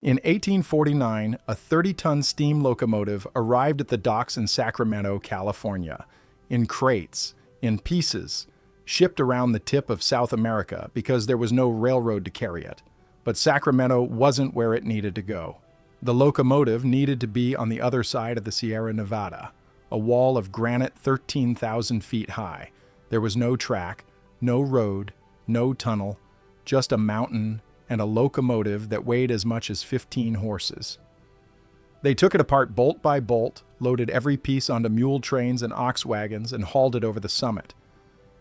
In 1849, a 30-ton steam locomotive arrived at the docks in Sacramento, California, in crates, in pieces, shipped around the tip of South America because there was no railroad to carry it. But Sacramento wasn't where it needed to go. The locomotive needed to be on the other side of the Sierra Nevada, a wall of granite 13,000 feet high. There was no track, no road, no tunnel, just a mountain and a locomotive that weighed as much as 15 horses. They took it apart bolt by bolt, loaded every piece onto mule trains and ox wagons, and hauled it over the summit.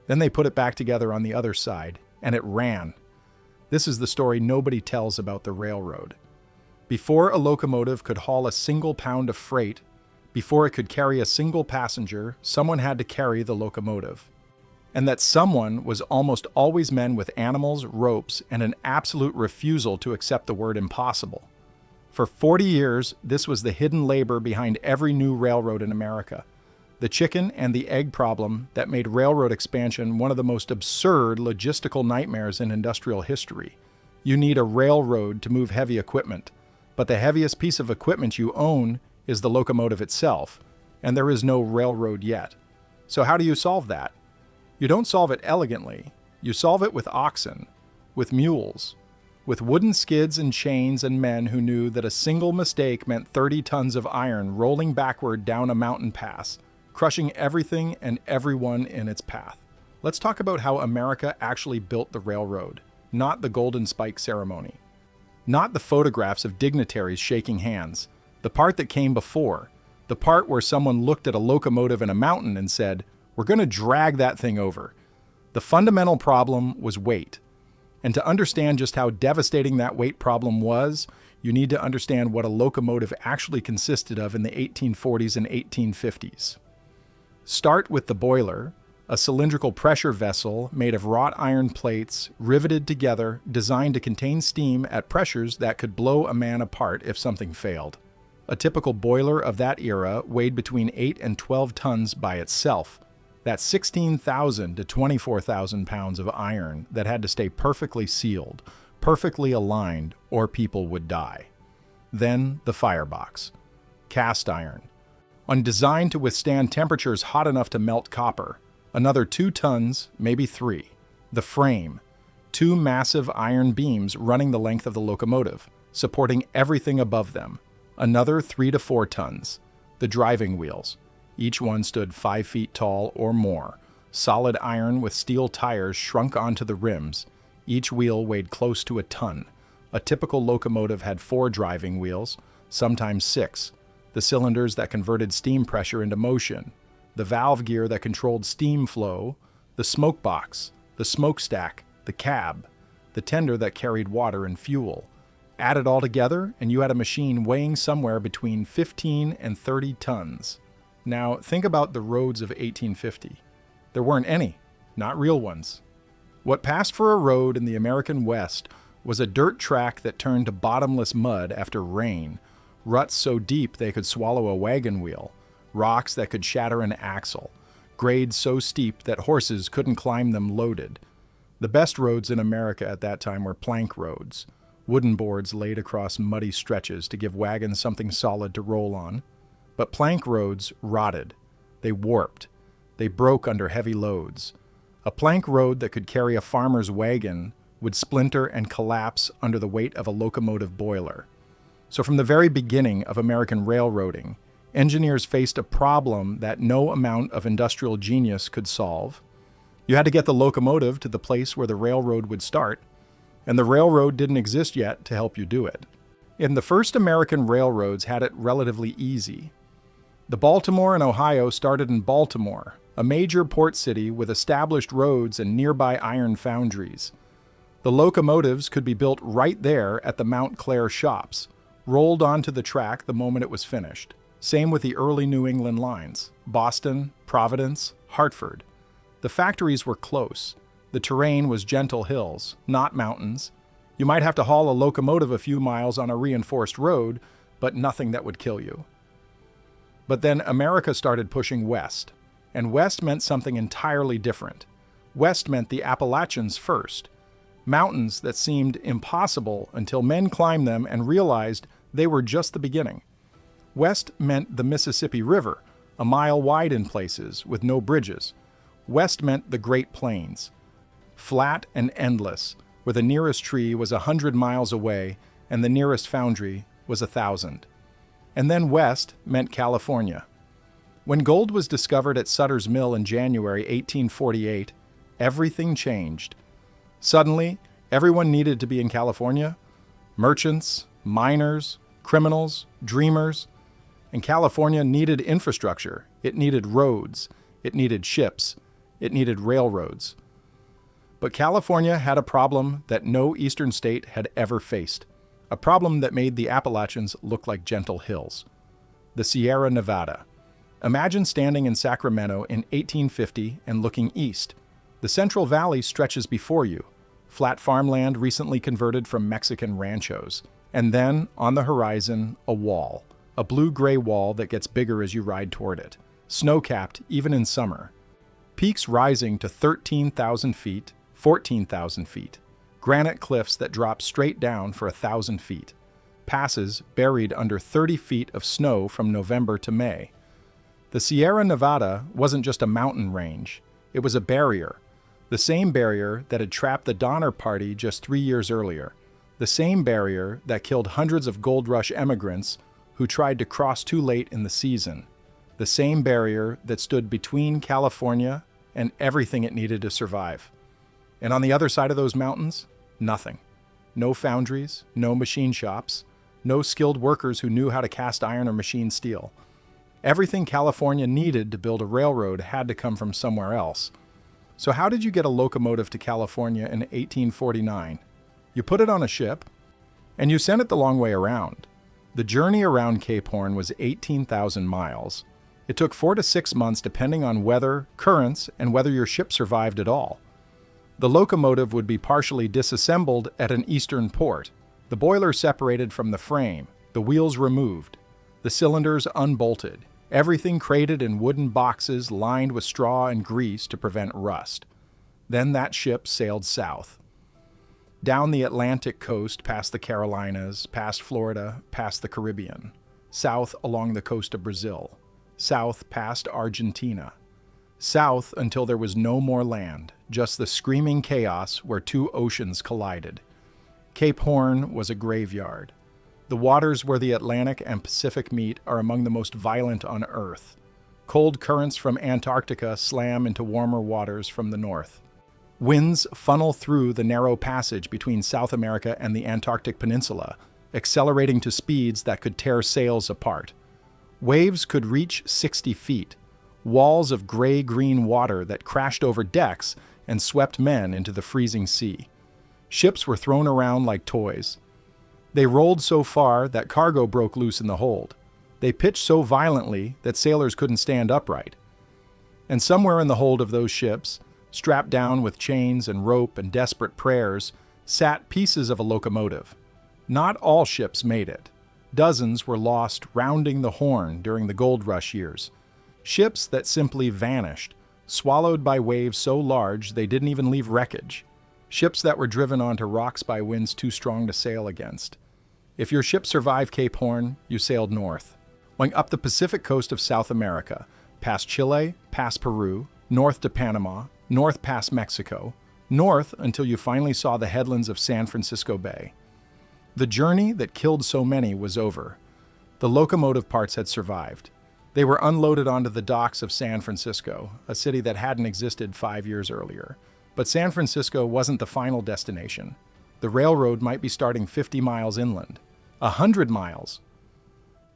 Then they put it back together on the other side, and it ran. This is the story nobody tells about the railroad. Before a locomotive could haul a single pound of freight, before it could carry a single passenger, someone had to carry the locomotive. And that someone was almost always men with animals, ropes, and an absolute refusal to accept the word impossible. For 40 years, this was the hidden labor behind every new railroad in America. The chicken and the egg problem that made railroad expansion one of the most absurd logistical nightmares in industrial history. You need a railroad to move heavy equipment, but the heaviest piece of equipment you own is the locomotive itself, and there is no railroad yet. So how do you solve that? You don't solve it elegantly. You solve it with oxen, with mules, with wooden skids and chains and men who knew that a single mistake meant 30 tons of iron rolling backward down a mountain pass, crushing everything and everyone in its path. Let's talk about how America actually built the railroad, not the Golden Spike ceremony. Not the photographs of dignitaries shaking hands, the part that came before, the part where someone looked at a locomotive in a mountain and said, "We're going to drag that thing over." The fundamental problem was weight. And to understand just how devastating that weight problem was, you need to understand what a locomotive actually consisted of in the 1840s and 1850s. Start with the boiler, a cylindrical pressure vessel made of wrought iron plates riveted together, designed to contain steam at pressures that could blow a man apart if something failed. A typical boiler of that era weighed between 8 and 12 tons by itself. That's 16,000 to 24,000 pounds of iron that had to stay perfectly sealed, perfectly aligned, or people would die. Then the firebox, cast iron, designed to withstand temperatures hot enough to melt copper. Another 2 tons, maybe 3. The frame, 2 massive iron beams running the length of the locomotive, supporting everything above them. Another 3 to 4 tons. The driving wheels. Each one stood 5 feet tall or more. Solid iron with steel tires shrunk onto the rims. Each wheel weighed close to a ton. A typical locomotive had 4 driving wheels, sometimes 6. The cylinders that converted steam pressure into motion. The valve gear that controlled steam flow. The smoke box, the smokestack, the cab. The tender that carried water and fuel. Add it all together, and you had a machine weighing somewhere between 15 and 30 tons. Now, think about the roads of 1850. There weren't any, not real ones. What passed for a road in the American West was a dirt track that turned to bottomless mud after rain, ruts so deep they could swallow a wagon wheel, rocks that could shatter an axle, grades so steep that horses couldn't climb them loaded. The best roads in America at that time were plank roads, wooden boards laid across muddy stretches to give wagons something solid to roll on. But plank roads rotted. They warped. They broke under heavy loads. A plank road that could carry a farmer's wagon would splinter and collapse under the weight of a locomotive boiler. So from the very beginning of American railroading, engineers faced a problem that no amount of industrial genius could solve. You had to get the locomotive to the place where the railroad would start, and the railroad didn't exist yet to help you do it. And the first American railroads had it relatively easy. The Baltimore and Ohio started in Baltimore, a major port city with established roads and nearby iron foundries. The locomotives could be built right there at the Mount Clair shops, rolled onto the track the moment it was finished. Same with the early New England lines, Boston, Providence, Hartford. The factories were close. The terrain was gentle hills, not mountains. You might have to haul a locomotive a few miles on a reinforced road, but nothing that would kill you. But then America started pushing west, and west meant something entirely different. West meant the Appalachians first. Mountains that seemed impossible until men climbed them and realized they were just the beginning. West meant the Mississippi River, a mile wide in places, with no bridges. West meant the Great Plains, flat and endless, where the nearest tree was 100 miles away and the nearest foundry was 1,000. And then west meant California. When gold was discovered at Sutter's Mill in January 1848, everything changed. Suddenly, everyone needed to be in California. Merchants, miners, criminals, dreamers. And California needed infrastructure. It needed roads. It needed ships. It needed railroads. But California had a problem that no eastern state had ever faced. A problem that made the Appalachians look like gentle hills. The Sierra Nevada. Imagine standing in Sacramento in 1850 and looking east. The Central Valley stretches before you, flat farmland recently converted from Mexican ranchos. And then, on the horizon, a wall. A blue-gray wall that gets bigger as you ride toward it. Snow-capped even in summer. Peaks rising to 13,000 feet, 14,000 feet. Granite cliffs that drop straight down for 1,000 feet. Passes buried under 30 feet of snow from November to May. The Sierra Nevada wasn't just a mountain range. It was a barrier. The same barrier that had trapped the Donner Party just 3 years earlier. The same barrier that killed hundreds of gold rush emigrants who tried to cross too late in the season. The same barrier that stood between California and everything it needed to survive. And on the other side of those mountains, nothing. No foundries, no machine shops, no skilled workers who knew how to cast iron or machine steel. Everything California needed to build a railroad had to come from somewhere else. So how did you get a locomotive to California in 1849? You put it on a ship, and you sent it the long way around. The journey around Cape Horn was 18,000 miles. It took 4 to 6 months depending on weather, currents, and whether your ship survived at all. The locomotive would be partially disassembled at an eastern port, the boiler separated from the frame, the wheels removed, the cylinders unbolted, everything crated in wooden boxes lined with straw and grease to prevent rust. Then that ship sailed south. Down the Atlantic coast, past the Carolinas, past Florida, past the Caribbean. South along the coast of Brazil. South past Argentina. South until there was no more land, just the screaming chaos where two oceans collided. Cape Horn was a graveyard. The waters where the Atlantic and Pacific meet are among the most violent on Earth. Cold currents from Antarctica slam into warmer waters from the north. Winds funnel through the narrow passage between South America and the Antarctic Peninsula, accelerating to speeds that could tear sails apart. Waves could reach 60 feet, walls of gray-green water that crashed over decks and swept men into the freezing sea. Ships were thrown around like toys. They rolled so far that cargo broke loose in the hold. They pitched so violently that sailors couldn't stand upright. And somewhere in the hold of those ships, strapped down with chains and rope and desperate prayers, sat pieces of a locomotive. Not all ships made it. Dozens were lost rounding the Horn during the gold rush years. Ships that simply vanished, swallowed by waves so large they didn't even leave wreckage. Ships that were driven onto rocks by winds too strong to sail against. If your ship survived Cape Horn, you sailed north, going up the Pacific coast of South America, past Chile, past Peru, north to Panama, north past Mexico, north until you finally saw the headlands of San Francisco Bay. The journey that killed so many was over. The locomotive parts had survived. They were unloaded onto the docks of San Francisco, a city that hadn't existed 5 years earlier. But San Francisco wasn't the final destination. The railroad might be starting 50 miles inland, 100 miles.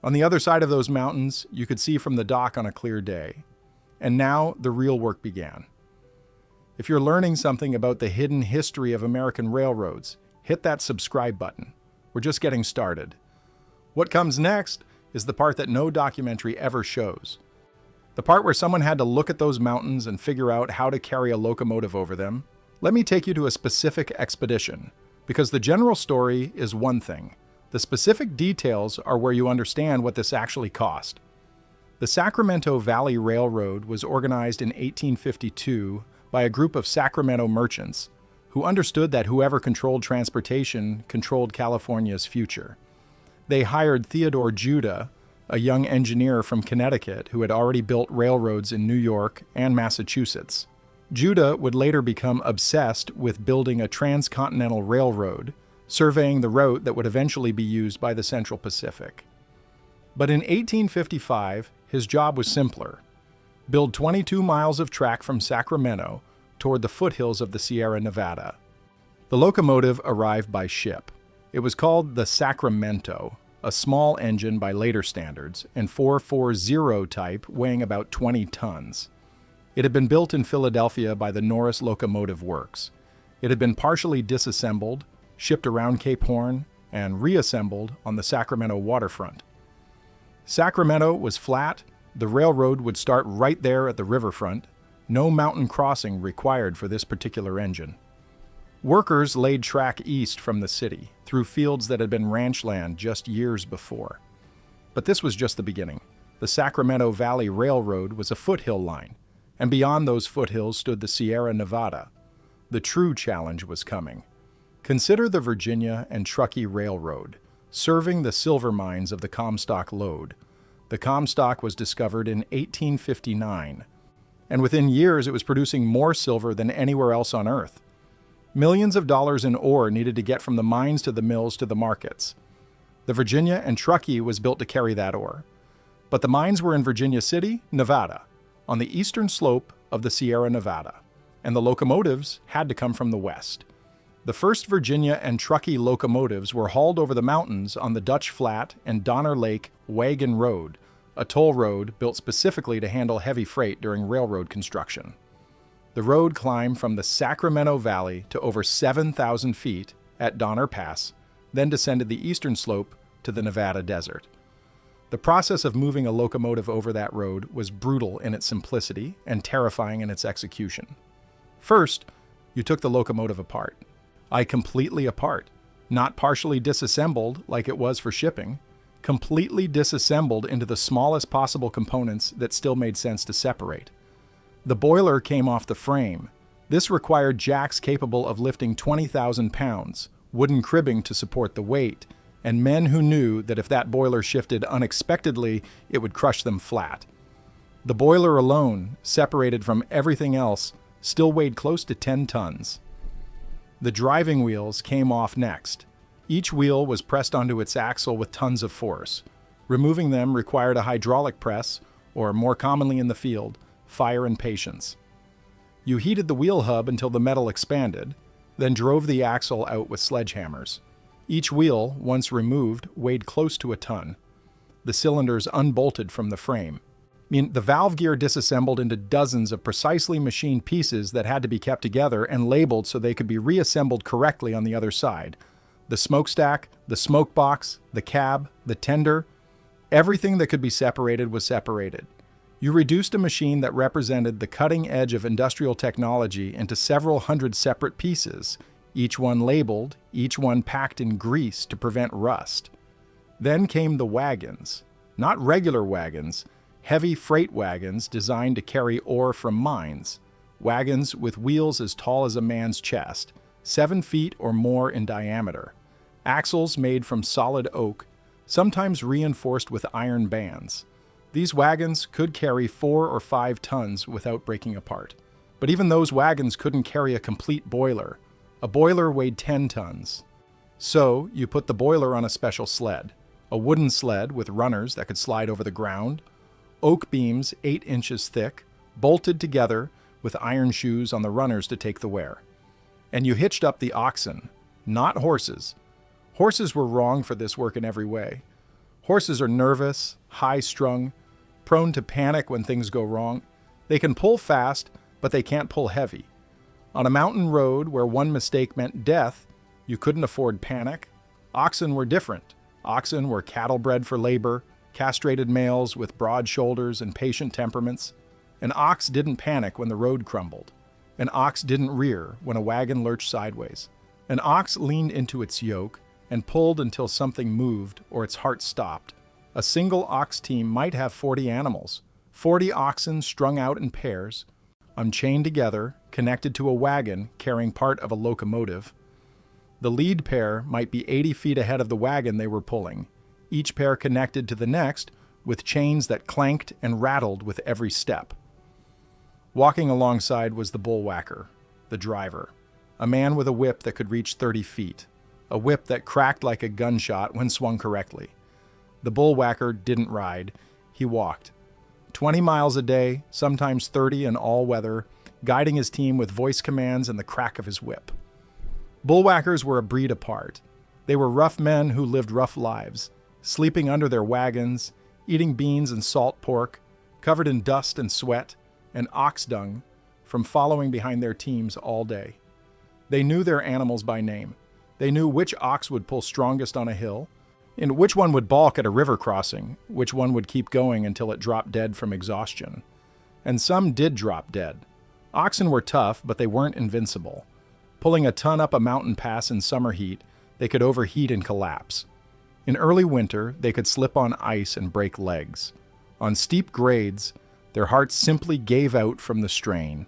On the other side of those mountains, you could see from the dock on a clear day. And now the real work began. If you're learning something about the hidden history of American railroads, hit that subscribe button. We're just getting started. What comes next is the part that no documentary ever shows. The part where someone had to look at those mountains and figure out how to carry a locomotive over them. Let me take you to a specific expedition, because the general story is one thing. The specific details are where you understand what this actually cost. The Sacramento Valley Railroad was organized in 1852 by a group of Sacramento merchants who understood that whoever controlled transportation controlled California's future. They hired Theodore Judah, a young engineer from Connecticut who had already built railroads in New York and Massachusetts. Judah would later become obsessed with building a transcontinental railroad, surveying the route that would eventually be used by the Central Pacific. But in 1855, his job was simpler. Build 22 miles of track from Sacramento toward the foothills of the Sierra Nevada. The locomotive arrived by ship. It was called the Sacramento, a small engine by later standards, and 440 type weighing about 20 tons. It had been built in Philadelphia by the Norris Locomotive Works. It had been partially disassembled, shipped around Cape Horn, and reassembled on the Sacramento waterfront. Sacramento was flat, the railroad would start right there at the riverfront, no mountain crossing required for this particular engine. Workers laid track east from the city, through fields that had been ranch land just years before. But this was just the beginning. The Sacramento Valley Railroad was a foothill line, and beyond those foothills stood the Sierra Nevada. The true challenge was coming. Consider the Virginia and Truckee Railroad, serving the silver mines of the Comstock lode. The Comstock was discovered in 1859, and within years it was producing more silver than anywhere else on Earth. Millions of dollars in ore needed to get from the mines to the mills to the markets. The Virginia and Truckee was built to carry that ore. But the mines were in Virginia City, Nevada, on the eastern slope of the Sierra Nevada, and the locomotives had to come from the west. The first Virginia and Truckee locomotives were hauled over the mountains on the Dutch Flat and Donner Lake Wagon Road, a toll road built specifically to handle heavy freight during railroad construction. The road climbed from the Sacramento Valley to over 7,000 feet at Donner Pass, then descended the eastern slope to the Nevada desert. The process of moving a locomotive over that road was brutal in its simplicity and terrifying in its execution. First, you took the locomotive apart. Completely apart, not partially disassembled like it was for shipping, completely disassembled into the smallest possible components that still made sense to separate. The boiler came off the frame. This required jacks capable of lifting 20,000 pounds, wooden cribbing to support the weight, and men who knew that if that boiler shifted unexpectedly, it would crush them flat. The boiler alone, separated from everything else, still weighed close to 10 tons. The driving wheels came off next. Each wheel was pressed onto its axle with tons of force. Removing them required a hydraulic press, or more commonly in the field, fire and patience. You heated the wheel hub until the metal expanded, then drove the axle out with sledgehammers. Each wheel, once removed, weighed close to a ton. The cylinders unbolted from the frame. The valve gear disassembled into dozens of precisely machined pieces that had to be kept together and labeled so they could be reassembled correctly on the other side. The smokestack, the smoke box, the cab, the tender, everything that could be separated was separated. You reduced a machine that represented the cutting edge of industrial technology into several hundred separate pieces, each one labeled, each one packed in grease to prevent rust. Then came the wagons. Not regular wagons, heavy freight wagons designed to carry ore from mines. Wagons with wheels as tall as a man's chest, 7 feet or more in diameter. Axles made from solid oak, sometimes reinforced with iron bands. These wagons could carry 4 or 5 tons without breaking apart. But even those wagons couldn't carry a complete boiler. A boiler weighed 10 tons. So you put the boiler on a special sled, a wooden sled with runners that could slide over the ground, oak beams 8 inches thick, bolted together with iron shoes on the runners to take the wear. And you hitched up the oxen, not horses. Horses were wrong for this work in every way. Horses are nervous, high-strung, prone to panic when things go wrong. They can pull fast, but they can't pull heavy. On a mountain road where one mistake meant death, you couldn't afford panic. Oxen were different. Oxen were cattle bred for labor, castrated males with broad shoulders and patient temperaments. An ox didn't panic when the road crumbled. An ox didn't rear when a wagon lurched sideways. An ox leaned into its yoke and pulled until something moved or its heart stopped. A single ox team might have 40 animals, 40 oxen strung out in pairs. unchained together, connected to a wagon carrying part of a locomotive. The lead pair might be 80 feet ahead of the wagon they were pulling, each pair connected to the next with chains that clanked and rattled with every step. Walking alongside was the bullwhacker, the driver, a man with a whip that could reach 30 feet, a whip that cracked like a gunshot when swung correctly. The bullwhacker didn't ride, he walked. 20 miles a day, sometimes 30 in all weather, guiding his team with voice commands and the crack of his whip. Bullwhackers were a breed apart. They were rough men who lived rough lives, sleeping under their wagons, eating beans and salt pork, covered in dust and sweat, and ox dung from following behind their teams all day. They knew their animals by name. They knew which ox would pull strongest on a hill, and which one would balk at a river crossing, which one would keep going until it dropped dead from exhaustion. And some did drop dead. Oxen were tough, but they weren't invincible. Pulling a ton up a mountain pass in summer heat, they could overheat and collapse. In early winter, they could slip on ice and break legs. On steep grades, their hearts simply gave out from the strain.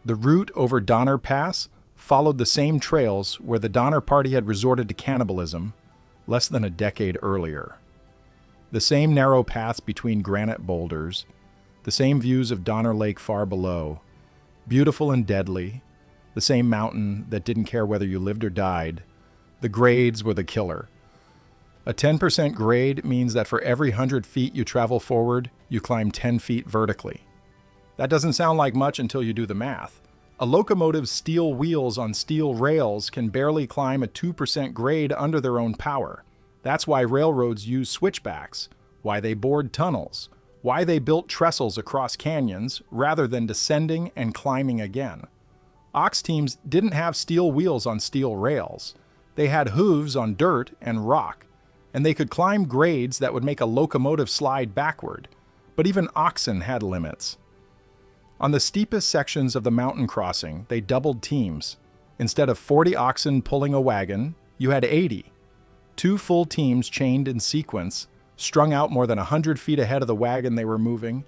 The route over Donner Pass followed the same trails where the Donner Party had resorted to cannibalism less than a decade earlier. The same narrow paths between granite boulders, the same views of Donner Lake far below, beautiful and deadly, the same mountain that didn't care whether you lived or died. The grades were the killer. A 10% grade means that for every 100 feet you travel forward, you climb 10 feet vertically. That doesn't sound like much until you do the math. A locomotive's steel wheels on steel rails can barely climb a 2% grade under their own power. That's why railroads use switchbacks, why they bored tunnels, why they built trestles across canyons rather than descending and climbing again. Ox teams didn't have steel wheels on steel rails. They had hooves on dirt and rock, and they could climb grades that would make a locomotive slide backward. But even oxen had limits. On the steepest sections of the mountain crossing, they doubled teams. Instead of 40 oxen pulling a wagon, you had 80. 2 full teams chained in sequence, strung out more than 100 feet ahead of the wagon they were moving.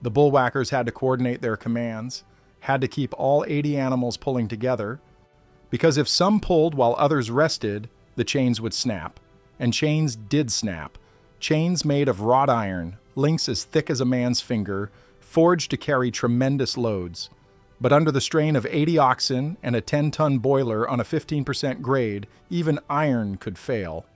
The bullwhackers had to coordinate their commands, had to keep all 80 animals pulling together, because if some pulled while others rested, the chains would snap. And chains did snap. Chains made of wrought iron, links as thick as a man's finger, forged to carry tremendous loads. But under the strain of 80 oxen and a 10-ton boiler on a 15% grade, even iron could fail.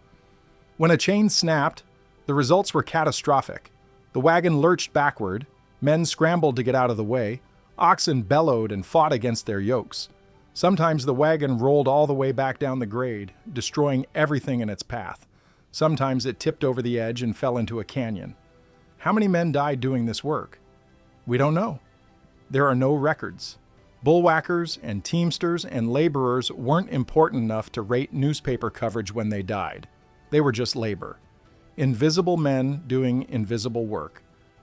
When a chain snapped, the results were catastrophic. The wagon lurched backward, men scrambled to get out of the way, oxen bellowed and fought against their yokes. Sometimes the wagon rolled all the way back down the grade, destroying everything in its path. Sometimes it tipped over the edge and fell into a canyon. How many men died doing this work? We don't know. There are no records. Bullwhackers and teamsters and laborers weren't important enough to rate newspaper coverage when they died. They were just labor. Invisible men doing invisible work.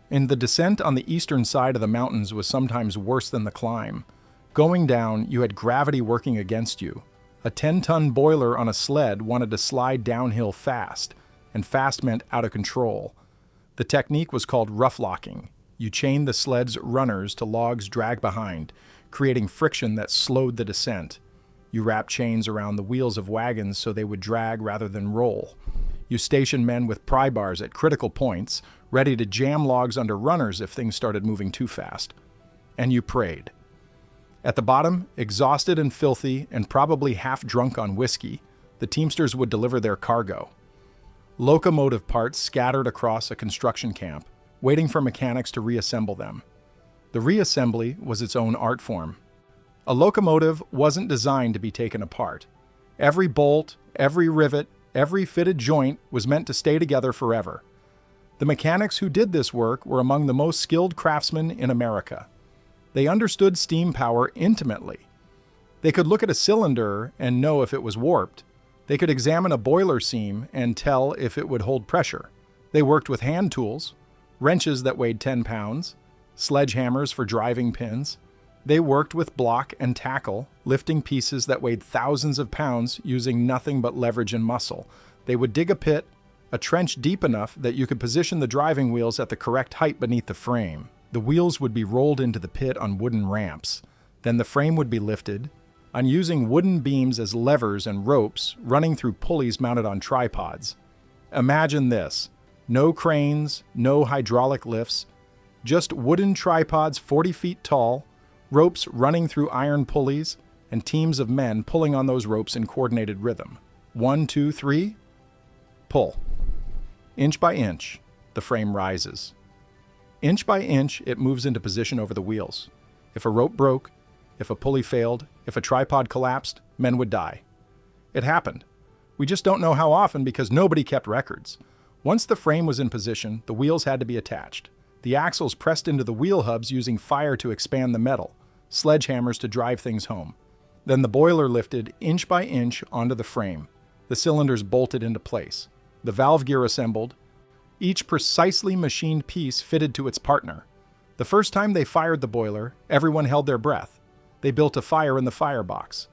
And the descent on the eastern side of the mountains was sometimes worse than the climb. Going down, you had gravity working against you. A 10-ton boiler on a sled wanted to slide downhill fast, and fast meant out of control. The technique was called rough-locking. You chained the sled's runners to logs dragged behind, creating friction that slowed the descent. You wrapped chains around the wheels of wagons so they would drag rather than roll. You stationed men with pry bars at critical points, ready to jam logs under runners if things started moving too fast. And you prayed. At the bottom, exhausted and filthy and probably half drunk on whiskey, the teamsters would deliver their cargo. Locomotive parts scattered across a construction camp, waiting for mechanics to reassemble them. The reassembly was its own art form. A locomotive wasn't designed to be taken apart. Every bolt, every rivet, every fitted joint was meant to stay together forever. The mechanics who did this work were among the most skilled craftsmen in America. They understood steam power intimately. They could look at a cylinder and know if it was warped. They could examine a boiler seam and tell if it would hold pressure. They worked with hand tools, wrenches that weighed 10 pounds, sledgehammers for driving pins. They worked with block and tackle, lifting pieces that weighed thousands of pounds using nothing but leverage and muscle. They would dig a pit, a trench deep enough that you could position the driving wheels at the correct height beneath the frame. The wheels would be rolled into the pit on wooden ramps. Then the frame would be lifted on using wooden beams as levers and ropes running through pulleys mounted on tripods. Imagine this: no cranes, no hydraulic lifts, just wooden tripods 40 feet tall, ropes running through iron pulleys, and teams of men pulling on those ropes in coordinated rhythm. 1, 2, 3, pull. Inch by inch, the frame rises. Inch by inch, it moves into position over the wheels. If a rope broke, if a pulley failed, if a tripod collapsed, men would die. It happened. We just don't know how often because nobody kept records. Once the frame was in position, the wheels had to be attached. The axles pressed into the wheel hubs using fire to expand the metal, sledgehammers to drive things home. Then the boiler lifted inch by inch onto the frame. The cylinders bolted into place. The valve gear assembled. Each precisely machined piece fitted to its partner. The first time they fired the boiler, everyone held their breath. They built a fire in the firebox.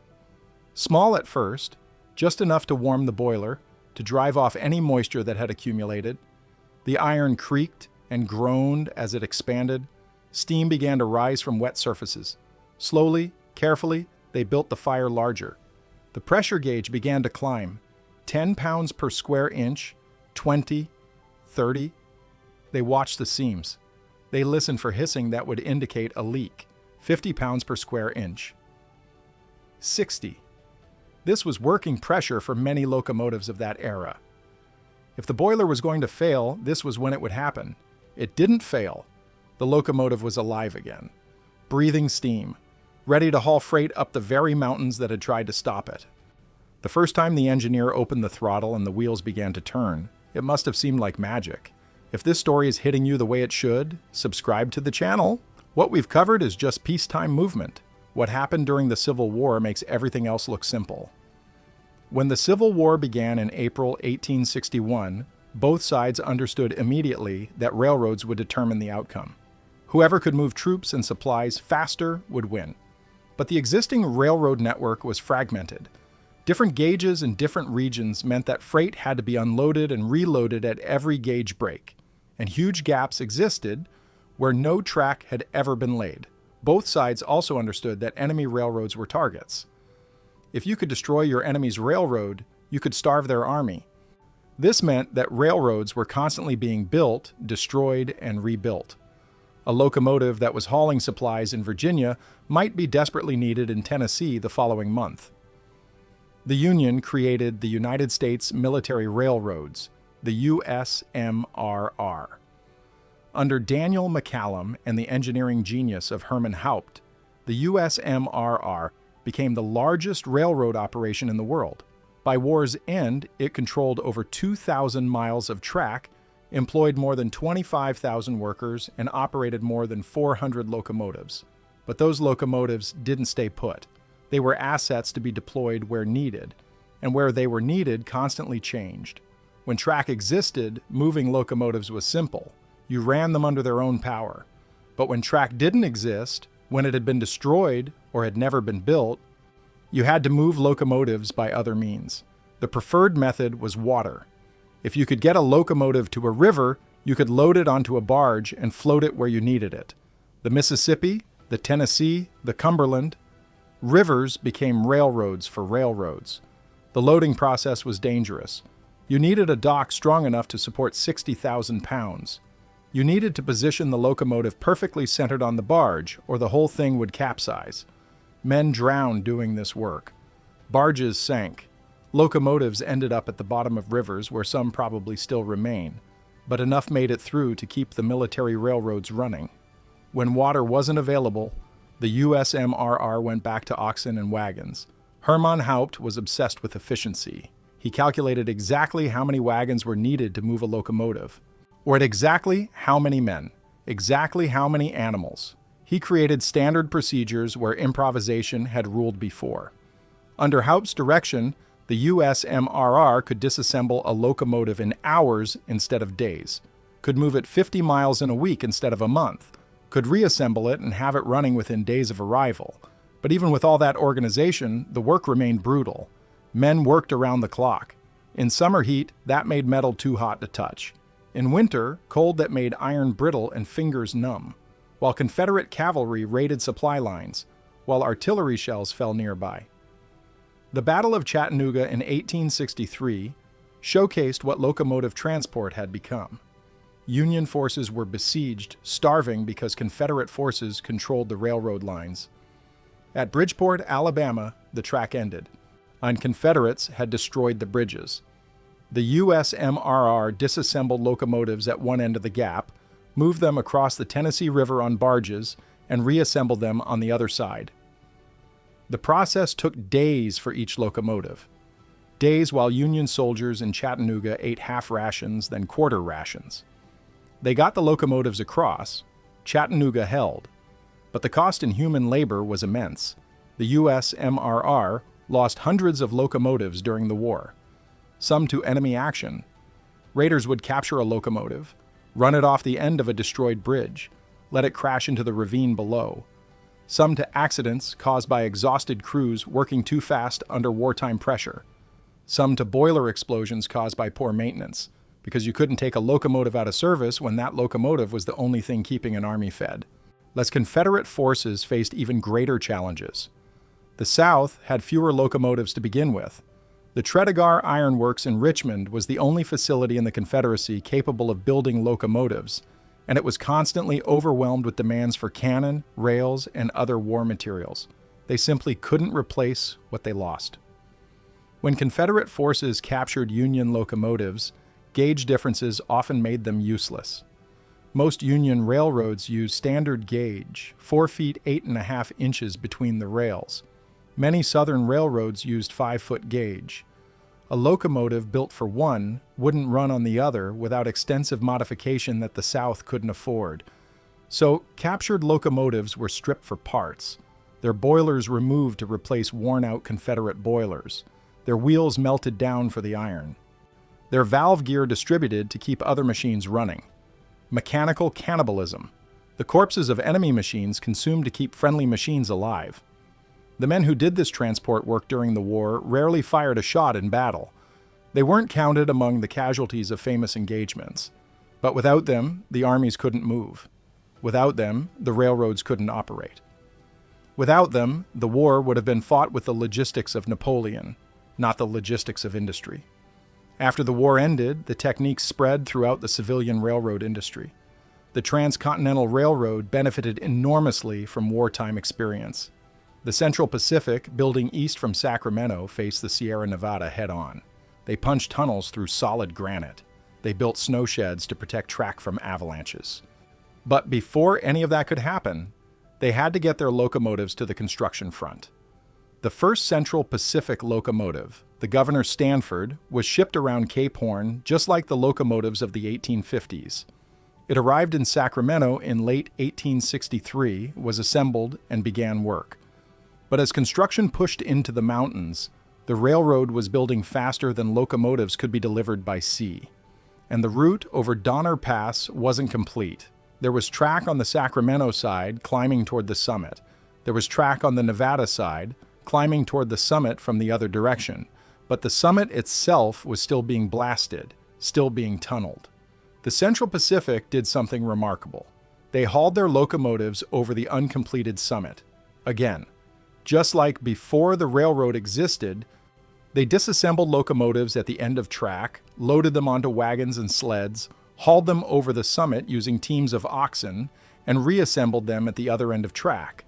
Small at first, just enough to warm the boiler, to drive off any moisture that had accumulated. The iron creaked and groaned as it expanded. Steam began to rise from wet surfaces. Slowly, carefully, they built the fire larger. The pressure gauge began to climb. 10 pounds per square inch, 20, 30. They watched the seams. They listened for hissing that would indicate a leak. 50 pounds per square inch. 60. This was working pressure for many locomotives of that era. If the boiler was going to fail, this was when it would happen. It didn't fail. The locomotive was alive again, breathing steam, ready to haul freight up the very mountains that had tried to stop it. The first time the engineer opened the throttle and the wheels began to turn, it must have seemed like magic. If this story is hitting you the way it should, subscribe to the channel. What we've covered is just peacetime movement. What happened during the Civil War makes everything else look simple. When the Civil War began in April 1861, both sides understood immediately that railroads would determine the outcome. Whoever could move troops and supplies faster would win. But the existing railroad network was fragmented. Different gauges in different regions meant that freight had to be unloaded and reloaded at every gauge break, and huge gaps existed where no track had ever been laid. Both sides also understood that enemy railroads were targets. If you could destroy your enemy's railroad, you could starve their army. This meant that railroads were constantly being built, destroyed, and rebuilt. A locomotive that was hauling supplies in Virginia might be desperately needed in Tennessee the following month. The Union created the United States Military Railroads, the USMRR. Under Daniel McCallum and the engineering genius of Herman Haupt, the USMRR became the largest railroad operation in the world. By war's end, it controlled over 2,000 miles of track, employed more than 25,000 workers, and operated more than 400 locomotives. But those locomotives didn't stay put. They were assets to be deployed where needed, and where they were needed constantly changed. When track existed, moving locomotives was simple. You ran them under their own power. But when track didn't exist, when it had been destroyed or had never been built, you had to move locomotives by other means. The preferred method was water. If you could get a locomotive to a river, you could load it onto a barge and float it where you needed it. The Mississippi, the Tennessee, the Cumberland, rivers became railroads for railroads. The loading process was dangerous. You needed a dock strong enough to support 60,000 pounds. You needed to position the locomotive perfectly centered on the barge, or the whole thing would capsize. Men drowned doing this work. Barges sank. Locomotives ended up at the bottom of rivers where some probably still remain, but enough made it through to keep the military railroads running. When water wasn't available, the USMRR went back to oxen and wagons. Hermann Haupt was obsessed with efficiency. He calculated exactly how many wagons were needed to move a locomotive, or at exactly how many men, exactly how many animals. He created standard procedures where improvisation had ruled before. Under Haupt's direction, the USMRR could disassemble a locomotive in hours instead of days, could move it 50 miles in a week instead of a month, could reassemble it and have it running within days of arrival. But even with all that organization, the work remained brutal. Men worked around the clock. In summer heat, that made metal too hot to touch. In winter, cold that made iron brittle and fingers numb. while Confederate cavalry raided supply lines, while artillery shells fell nearby. The Battle of Chattanooga in 1863 showcased what locomotive transport had become. Union forces were besieged, starving because Confederate forces controlled the railroad lines. At Bridgeport, Alabama, the track ended, and Confederates had destroyed the bridges. The USMRR disassembled locomotives at one end of the gap, moved them across the Tennessee River on barges, and reassembled them on the other side. The process took days for each locomotive. Days while Union soldiers in Chattanooga ate half rations, then quarter rations. They got the locomotives across. Chattanooga held. But the cost in human labor was immense. The USMRR lost hundreds of locomotives during the war, some to enemy action. Raiders would capture a locomotive, run it off the end of a destroyed bridge, let it crash into the ravine below. Some to accidents caused by exhausted crews working too fast under wartime pressure. Some to boiler explosions caused by poor maintenance, because you couldn't take a locomotive out of service when that locomotive was the only thing keeping an army fed. Les Confederate forces faced even greater challenges. The South had fewer locomotives to begin with. The Tredegar Iron Works in Richmond was the only facility in the Confederacy capable of building locomotives, and it was constantly overwhelmed with demands for cannon, rails, and other war materials. They simply couldn't replace what they lost. When Confederate forces captured Union locomotives, gauge differences often made them useless. Most Union railroads used standard gauge, 4 feet 8.5 inches between the rails. Many Southern railroads used 5-foot gauge. A locomotive built for one wouldn't run on the other without extensive modification that the South couldn't afford. So, captured locomotives were stripped for parts, their boilers removed to replace worn-out Confederate boilers, their wheels melted down for the iron, their valve gear distributed to keep other machines running. Mechanical cannibalism. The corpses of enemy machines consumed to keep friendly machines alive. The men who did this transport work during the war rarely fired a shot in battle. They weren't counted among the casualties of famous engagements. But without them, the armies couldn't move. Without them, the railroads couldn't operate. Without them, the war would have been fought with the logistics of Napoleon, not the logistics of industry. After the war ended, the techniques spread throughout the civilian railroad industry. The Transcontinental Railroad benefited enormously from wartime experience. The Central Pacific, building east from Sacramento, faced the Sierra Nevada head-on. They punched tunnels through solid granite. They built snow sheds to protect track from avalanches. But before any of that could happen, they had to get their locomotives to the construction front. The first Central Pacific locomotive, the Governor Stanford, was shipped around Cape Horn just like the locomotives of the 1850s. It arrived in Sacramento in late 1863, was assembled, and began work. But as construction pushed into the mountains, the railroad was building faster than locomotives could be delivered by sea. And the route over Donner Pass wasn't complete. There was track on the Sacramento side, climbing toward the summit. There was track on the Nevada side, climbing toward the summit from the other direction. But the summit itself was still being blasted, still being tunneled. The Central Pacific did something remarkable. They hauled their locomotives over the uncompleted summit. Again, just like before the railroad existed, they disassembled locomotives at the end of track, loaded them onto wagons and sleds, hauled them over the summit using teams of oxen, and reassembled them at the other end of track.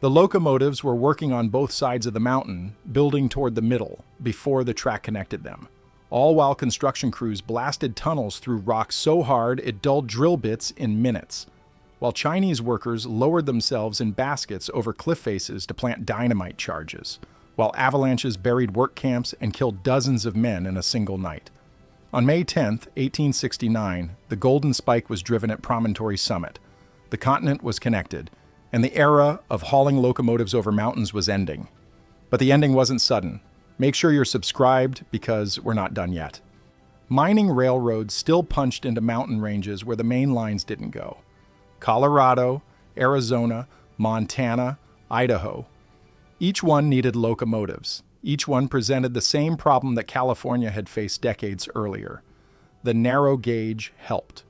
The locomotives were working on both sides of the mountain, building toward the middle, before the track connected them, all while construction crews blasted tunnels through rock so hard it dulled drill bits in minutes, while Chinese workers lowered themselves in baskets over cliff faces to plant dynamite charges, while avalanches buried work camps and killed dozens of men in a single night. On May 10, 1869, the Golden Spike was driven at Promontory Summit. The continent was connected, and the era of hauling locomotives over mountains was ending. But the ending wasn't sudden. Make sure you're subscribed because we're not done yet. Mining railroads still punched into mountain ranges where the main lines didn't go. Colorado, Arizona, Montana, Idaho. Each one needed locomotives. Each one presented the same problem that California had faced decades earlier. The narrow gauge helped.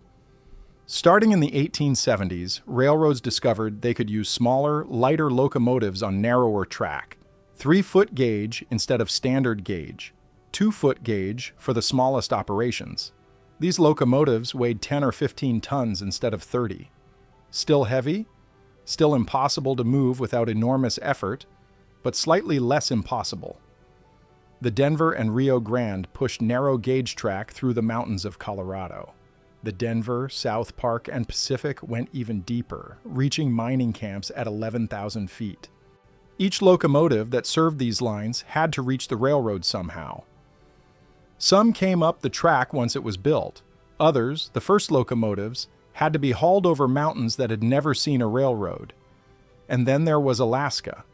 Starting in the 1870s, railroads discovered they could use smaller, lighter locomotives on narrower track. 3-foot gauge instead of standard gauge. 2-foot gauge for the smallest operations. These locomotives weighed 10 or 15 tons instead of 30. Still heavy? Still impossible to move without enormous effort, but slightly less impossible. The Denver and Rio Grande pushed narrow gauge track through the mountains of Colorado. The Denver, South Park, and Pacific went even deeper, reaching mining camps at 11,000 feet. Each locomotive that served these lines had to reach the railroad somehow. Some came up the track once it was built. Others, the first locomotives, had to be hauled over mountains that had never seen a railroad. And then there was Alaska.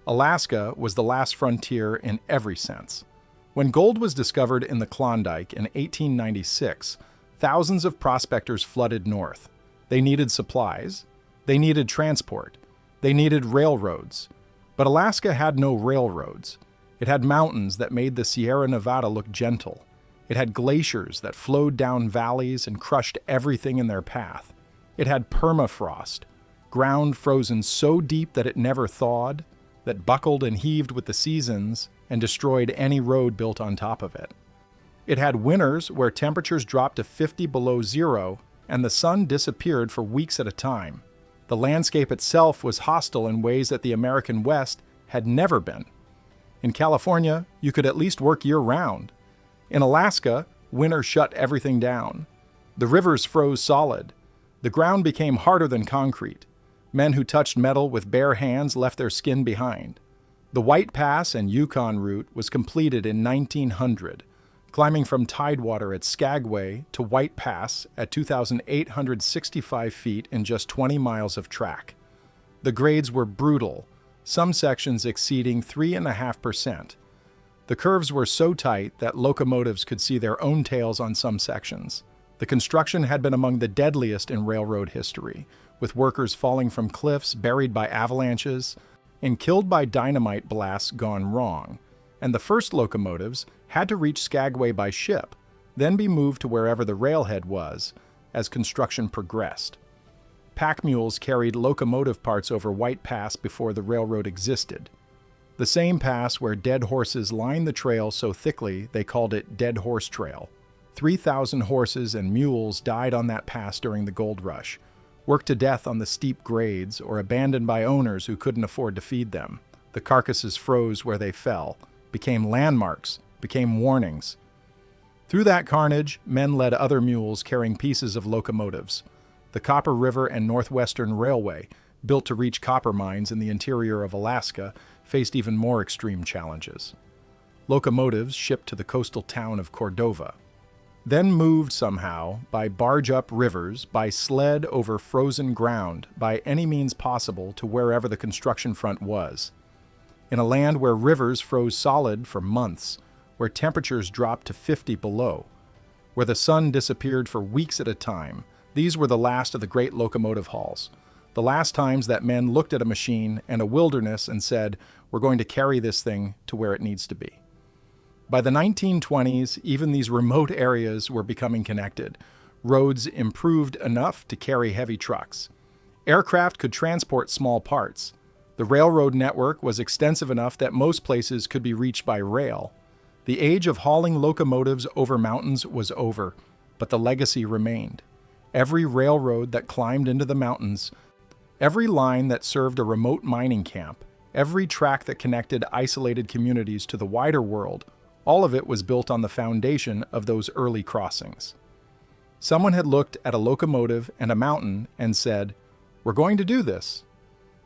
Alaska was the last frontier in every sense. When gold was discovered in the Klondike in 1896, thousands of prospectors flooded north. They needed supplies. They needed transport. They needed railroads. But Alaska had no railroads. It had mountains that made the Sierra Nevada look gentle. It had glaciers that flowed down valleys and crushed everything in their path. It had permafrost, ground frozen so deep that it never thawed, that buckled and heaved with the seasons and destroyed any road built on top of it. It had winters where temperatures dropped to 50 below zero and the sun disappeared for weeks at a time. The landscape itself was hostile in ways that the American West had never been. In California, you could at least work year-round. In Alaska, winter shut everything down. The rivers froze solid. The ground became harder than concrete. Men who touched metal with bare hands left their skin behind. The White Pass and Yukon route was completed in 1900, climbing from Tidewater at Skagway to White Pass at 2,865 feet in just 20 miles of track. The grades were brutal, some sections exceeding 3.5%. The curves were so tight that locomotives could see their own tails on some sections. The construction had been among the deadliest in railroad history, with workers falling from cliffs, buried by avalanches, and killed by dynamite blasts gone wrong. And the first locomotives had to reach Skagway by ship, then be moved to wherever the railhead was as construction progressed. Pack mules carried locomotive parts over White Pass before the railroad existed. The same pass where dead horses lined the trail so thickly they called it Dead Horse Trail. 3,000 horses and mules died on that pass during the gold rush, worked to death on the steep grades or abandoned by owners who couldn't afford to feed them. The carcasses froze where they fell, became landmarks, became warnings. Through that carnage, men led other mules carrying pieces of locomotives. The Copper River and Northwestern Railway, built to reach copper mines in the interior of Alaska, faced even more extreme challenges. Locomotives shipped to the coastal town of Cordova, then moved somehow by barge up rivers, by sled over frozen ground, by any means possible to wherever the construction front was. In a land where rivers froze solid for months, where temperatures dropped to 50 below, where the sun disappeared for weeks at a time, these were the last of the great locomotive hauls. The last times that men looked at a machine and a wilderness and said, "We're going to carry this thing to where it needs to be." By the 1920s, even these remote areas were becoming connected. Roads improved enough to carry heavy trucks. Aircraft could transport small parts. The railroad network was extensive enough that most places could be reached by rail. The age of hauling locomotives over mountains was over, but the legacy remained. Every railroad that climbed into the mountains, every line that served a remote mining camp, every track that connected isolated communities to the wider world, all of it was built on the foundation of those early crossings. Someone had looked at a locomotive and a mountain and said, "We're going to do this."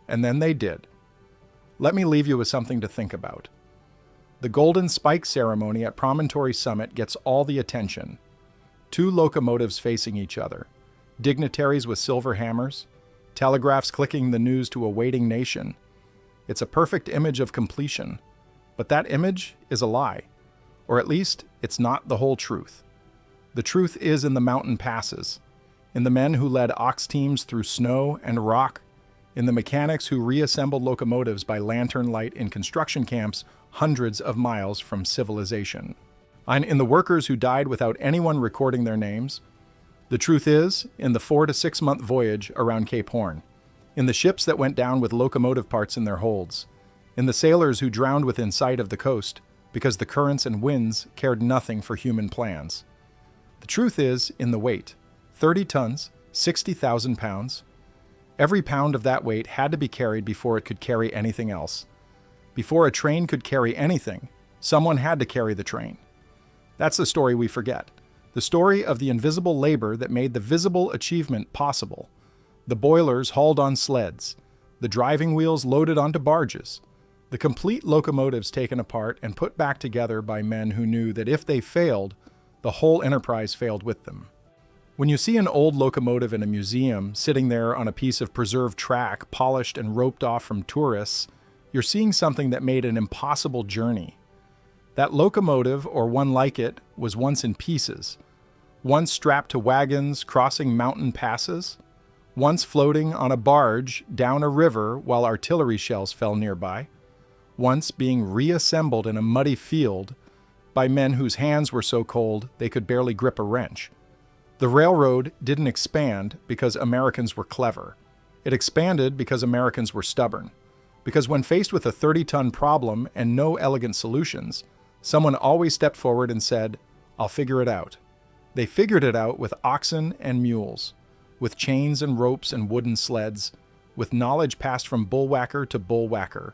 And then they did. Let me leave you with something to think about. The Golden Spike ceremony at Promontory Summit gets all the attention. 2 locomotives facing each other, dignitaries with silver hammers, telegraphs clicking the news to a waiting nation. It's a perfect image of completion, but that image is a lie. Or at least, it's not the whole truth. The truth is in the mountain passes, in the men who led ox teams through snow and rock, in the mechanics who reassembled locomotives by lantern light in construction camps hundreds of miles from civilization, and in the workers who died without anyone recording their names, The truth is, in the 4 to 6 month voyage around Cape Horn, in the ships that went down with locomotive parts in their holds, in the sailors who drowned within sight of the coast because the currents and winds cared nothing for human plans. The truth is in the weight, 30 tons, 60,000 pounds. Every pound of that weight had to be carried before it could carry anything else. Before a train could carry anything, someone had to carry the train. That's the story we forget. The story of the invisible labor that made the visible achievement possible. The boilers hauled on sleds, the driving wheels loaded onto barges, the complete locomotives taken apart and put back together by men who knew that if they failed, the whole enterprise failed with them. When you see an old locomotive in a museum sitting there on a piece of preserved track polished and roped off from tourists, you're seeing something that made an impossible journey. That locomotive, or one like it, was once in pieces, once strapped to wagons crossing mountain passes, once floating on a barge down a river while artillery shells fell nearby, once being reassembled in a muddy field by men whose hands were so cold they could barely grip a wrench. The railroad didn't expand because Americans were clever. It expanded because Americans were stubborn. Because when faced with a 30-ton problem and no elegant solutions, someone always stepped forward and said, "I'll figure it out." They figured it out with oxen and mules, with chains and ropes and wooden sleds, with knowledge passed from bullwhacker to bullwhacker,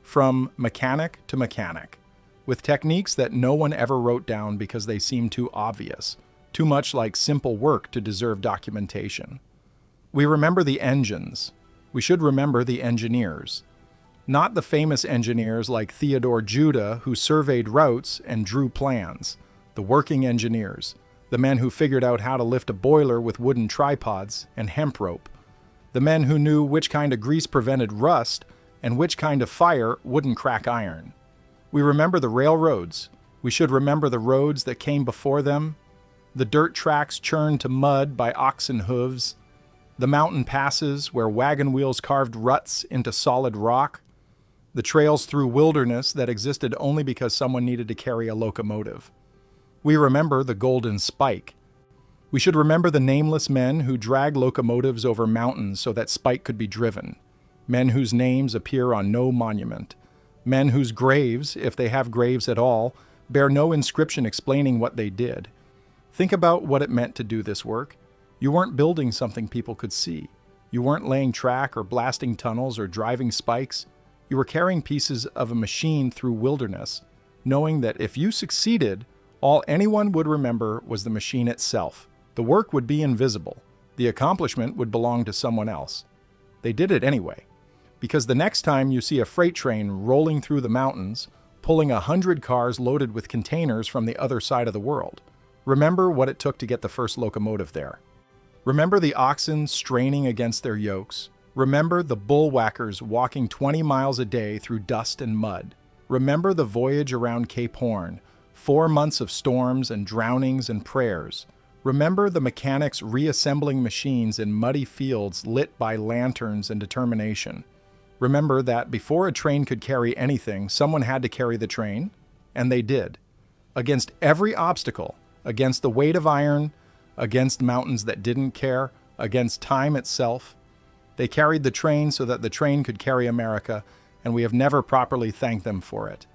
from mechanic to mechanic, with techniques that no one ever wrote down because they seemed too obvious, too much like simple work to deserve documentation. We remember the engines. We should remember the engineers. Not the famous engineers like Theodore Judah who surveyed routes and drew plans. The working engineers. The men who figured out how to lift a boiler with wooden tripods and hemp rope. The men who knew which kind of grease prevented rust and which kind of fire wouldn't crack iron. We remember the railroads. We should remember the roads that came before them. The dirt tracks churned to mud by oxen hooves. The mountain passes where wagon wheels carved ruts into solid rock. The trails through wilderness that existed only because someone needed to carry a locomotive. We remember the golden spike. We should remember the nameless men who dragged locomotives over mountains so that spike could be driven. Men whose names appear on no monument. Men whose graves, if they have graves at all, bear no inscription explaining what they did. Think about what it meant to do this work. You weren't building something people could see. You weren't laying track or blasting tunnels or driving spikes. You were carrying pieces of a machine through wilderness, knowing that if you succeeded, all anyone would remember was the machine itself. The work would be invisible. The accomplishment would belong to someone else. They did it anyway. Because the next time you see a freight train rolling through the mountains, pulling 100 cars loaded with containers from the other side of the world, remember what it took to get the first locomotive there. Remember the oxen straining against their yokes. Remember the bullwhackers walking 20 miles a day through dust and mud. Remember the voyage around Cape Horn, 4 months of storms and drownings and prayers. Remember the mechanics reassembling machines in muddy fields lit by lanterns and determination. Remember that before a train could carry anything, someone had to carry the train, and they did. Against every obstacle, against the weight of iron, against mountains that didn't care, against time itself, they carried the train so that the train could carry America, and we have never properly thanked them for it.